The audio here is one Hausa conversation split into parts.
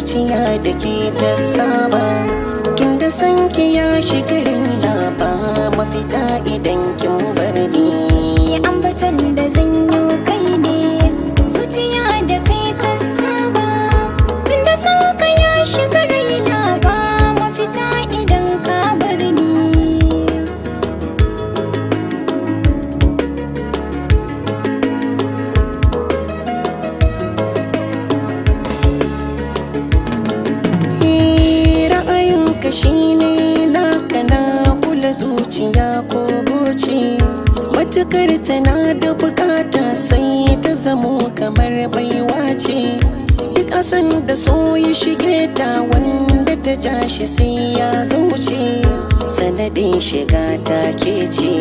zuciya da ke da saba tun da san ki ya shiga raina ba mafita idan kin bar ni. Ambatan da zan yi kai ne zuciya da kai ta saba tun da san ka ya shiga raina ba mafita idan ka bar ni. Ra'ayinka shine naka na kula zuciya ko goce matukar tana da bukata sai ta zamo kamar baiwa ce duk asan da so ya shige ta wanda ta ja shi sai ya zauce sanadin shiga ta ke ce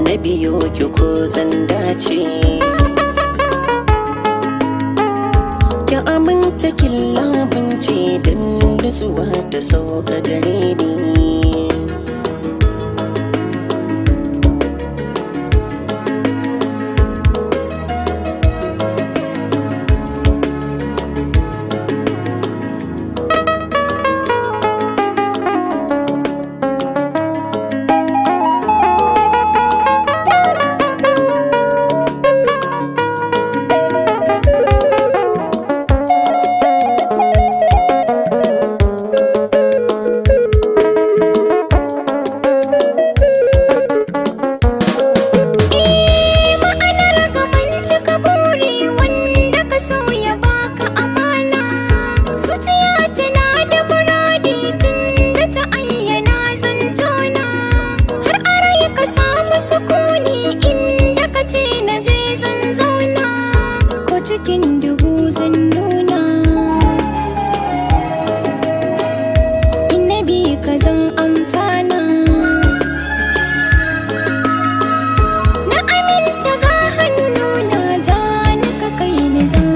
na biyo ki ko zan dace ki aminta kin labince dan nutsuwa ta sauka gare ni. So ya baka amana zuciya tana da muradi tun da ta ayyana zantona har a rai ka samu sukuni inda ka ce na je zan zauna ko cikin dubu zan nuna inna bi ka zan amfana na aminta ga hannuna da ka kai ni zan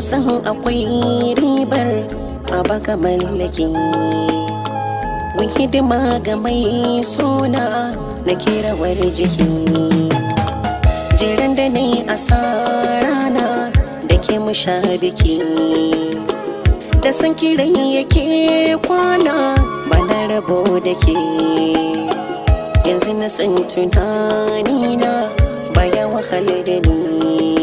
na san akwai ribar a baka mallaki wai hidima ga mai suna na kirawar jiki jiran da na yi asarana da ke musha biki da san kiran yake kwana bana rabo da ke yanzu na san tunanina baya wahala da ni.